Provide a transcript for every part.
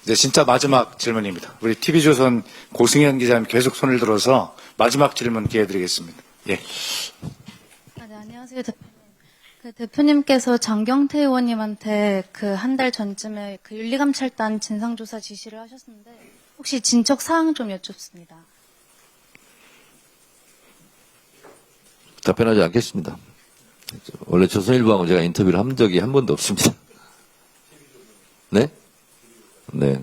이제 진짜 마지막 질문입니다. 우리 TV조선 고승현 기자님 계속 손을 들어서 마지막 질문 기회 드리겠습니다. 예. 네, 안녕하세요. 대표님께서 장경태 의원님한테 한 달 전쯤에 윤리감찰단 진상조사 지시를 하셨는데 혹시 진척 사항 좀 여쭙습니다. 답변하지 않겠습니다. 원래 조선일보하고 제가 인터뷰를 한 적이 한 번도 없습니다. 네? 네.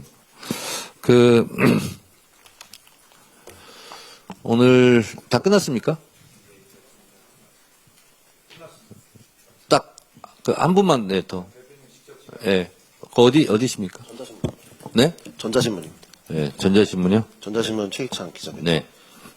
오늘 다 끝났습니까? 딱, 한 분만, 네, 더. 예. 어디십니까? 전자신문. 네? 전자신문입니다. 네, 전자신문이요? 전자신문 최희찬 기자입니다. 네.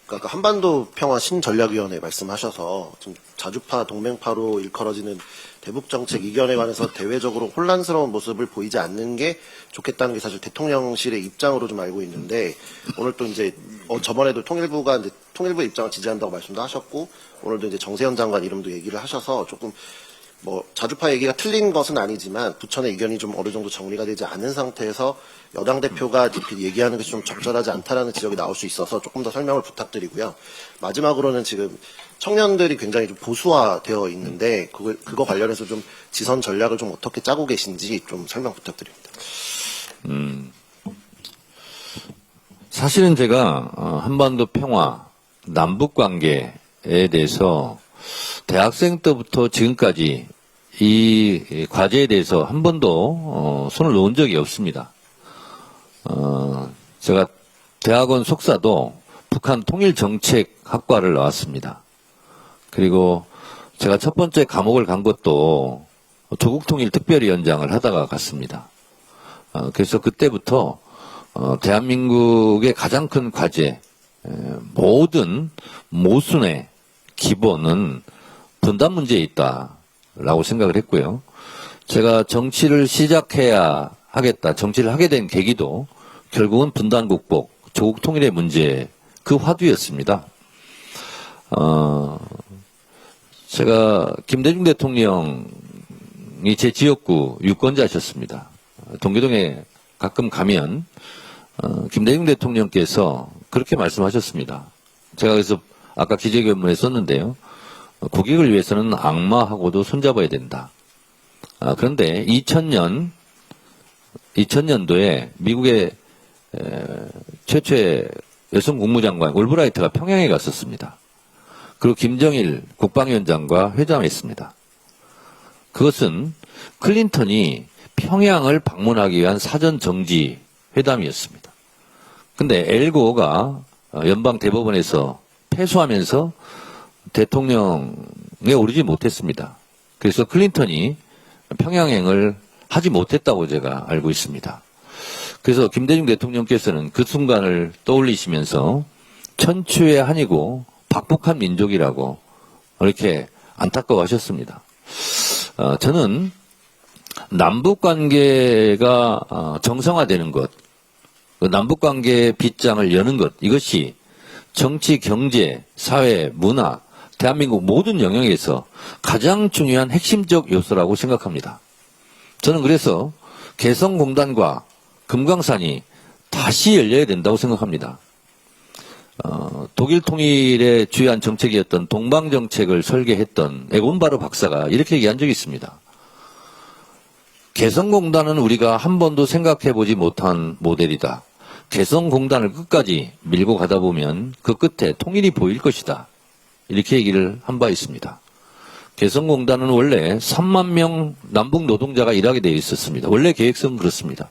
그러니까 한반도 평화 신전략위원회 말씀하셔서 지금 자주파 동맹파로 일컬어지는 대북정책 이견에 관해서 대외적으로 혼란스러운 모습을 보이지 않는 게 좋겠다는 게 사실 대통령실의 입장으로 좀 알고 있는데 오늘 또 이제 저번에도 통일부가 이제 통일부의 입장을 지지한다고 말씀도 하셨고 오늘도 이제 정세현 장관 이름도 얘기를 하셔서 조금 자주파 얘기가 틀린 것은 아니지만 부천의 의견이 좀 어느 정도 정리가 되지 않은 상태에서 여당 대표가 이렇게 얘기하는 것이 좀 적절하지 않다라는 지적이 나올 수 있어서 조금 더 설명을 부탁드리고요. 마지막으로는 지금 청년들이 굉장히 좀 보수화되어 있는데 그거 관련해서 좀 지선 전략을 좀 어떻게 짜고 계신지 좀 설명 부탁드립니다. 사실은 제가 한반도 평화, 남북 관계에 대해서 대학생 때부터 지금까지 이 과제에 대해서 한 번도 손을 놓은 적이 없습니다. 제가 대학원 석사도 북한 통일정책학과를 나왔습니다. 그리고 제가 첫 번째 감옥을 간 것도 조국통일특별위원장을 하다가 갔습니다. 그래서 그때부터 대한민국의 가장 큰 과제, 모든 모순의 기본은 분단 문제에 있다라고 생각을 했고요. 제가 정치를 시작해야 하겠다, 정치를 하게 된 계기도 결국은 분단 국복, 조국 통일의 문제 그 화두였습니다. 제가 김대중 대통령이 제 지역구 유권자셨습니다. 동교동에 가끔 가면 김대중 대통령께서 그렇게 말씀하셨습니다. 제가 그래서 아까 기재견문에 썼는데요. 국익을 위해서는 악마하고도 손잡아야 된다. 그런데 2000년도에 미국의 최초의 여성 국무장관 올브라이트가 평양에 갔었습니다. 그리고 김정일 국방위원장과 회담했습니다. 그것은 클린턴이 평양을 방문하기 위한 사전 정지 회담이었습니다. 근데 엘고가 연방 대법원에서 패소하면서 대통령에 오르지 못했습니다. 그래서 클린턴이 평양행을 하지 못했다고 제가 알고 있습니다. 그래서 김대중 대통령께서는 그 순간을 떠올리시면서 천추의 한이고 박복한 민족이라고 이렇게 안타까워하셨습니다. 저는 남북관계가 정상화되는 것, 남북관계의 빗장을 여는 것, 이것이 정치, 경제, 사회, 문화, 대한민국 모든 영역에서 가장 중요한 핵심적 요소라고 생각합니다. 저는 그래서 개성공단과 금강산이 다시 열려야 된다고 생각합니다. 독일 통일의 주요한 정책이었던 동방정책을 설계했던 에곤 바르 박사가 이렇게 얘기한 적이 있습니다. 개성공단은 우리가 한 번도 생각해보지 못한 모델이다. 개성공단을 끝까지 밀고 가다 보면 그 끝에 통일이 보일 것이다. 이렇게 얘기를 한 바 있습니다. 개성공단은 원래 3만 명 남북 노동자가 일하게 되어 있었습니다. 원래 계획서는 그렇습니다.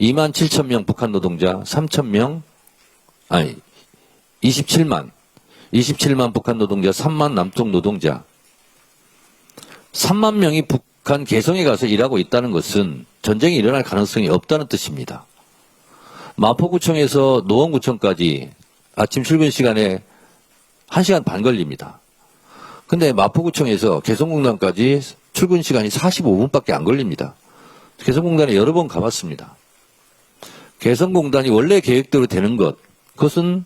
2만 7천 명 북한 노동자, 27만 북한 노동자, 3만 남쪽 노동자. 3만 명이 북한 개성에 가서 일하고 있다는 것은 전쟁이 일어날 가능성이 없다는 뜻입니다. 마포구청에서 노원구청까지 아침 출근 시간에 1시간 반 걸립니다. 근데 마포구청에서 개성공단까지 출근 시간이 45분밖에 안 걸립니다. 개성공단에 여러 번 가봤습니다. 개성공단이 원래 계획대로 되는 것, 그것은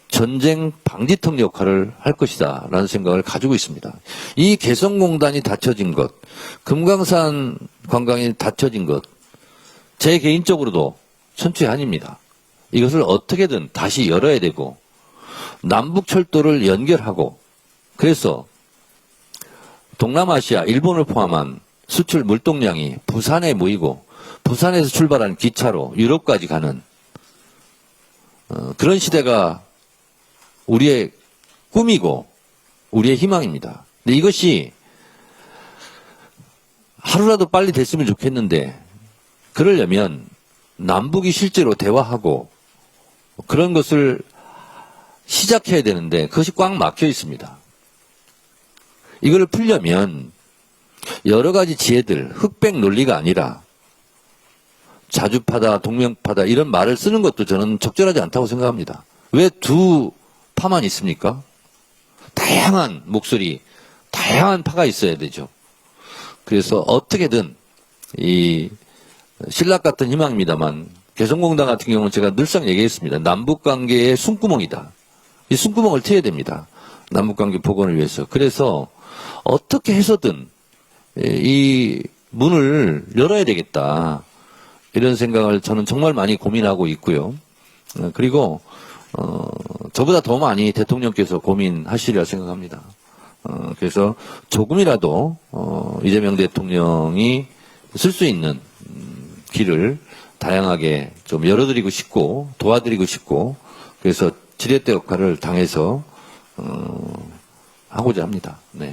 전쟁 방지턱 역할을 할 것이다 라는 생각을 가지고 있습니다. 이 개성공단이 닫혀진 것, 금강산 관광이 닫혀진 것, 제 개인적으로도 천추의 한입니다. 이것을 어떻게든 다시 열어야 되고 남북철도를 연결하고 그래서 동남아시아, 일본을 포함한 수출 물동량이 부산에 모이고 부산에서 출발한 기차로 유럽까지 가는 그런 시대가 우리의 꿈이고 우리의 희망입니다. 근데 이것이 하루라도 빨리 됐으면 좋겠는데 그러려면 남북이 실제로 대화하고 그런 것을 시작해야 되는데 그것이 꽉 막혀 있습니다. 이걸 풀려면 여러 가지 지혜들, 흑백 논리가 아니라 자주파다, 동맹파다 이런 말을 쓰는 것도 저는 적절하지 않다고 생각합니다. 왜 두 파만 있습니까? 다양한 목소리, 다양한 파가 있어야 되죠. 그래서 어떻게든 이 신락 같은 희망입니다만 개성공단 같은 경우는 제가 늘상 얘기했습니다. 남북관계의 숨구멍이다. 이 숨구멍을 트여야 됩니다. 남북관계 복원을 위해서. 그래서 어떻게 해서든 이 문을 열어야 되겠다. 이런 생각을 저는 정말 많이 고민하고 있고요. 그리고 저보다 더 많이 대통령께서 고민하시리라 생각합니다. 그래서 조금이라도 이재명 대통령이 쓸 수 있는 길을 다양하게 좀 열어드리고 싶고 도와드리고 싶고 그래서 지렛대 역할을 당해서 하고자 합니다. 네.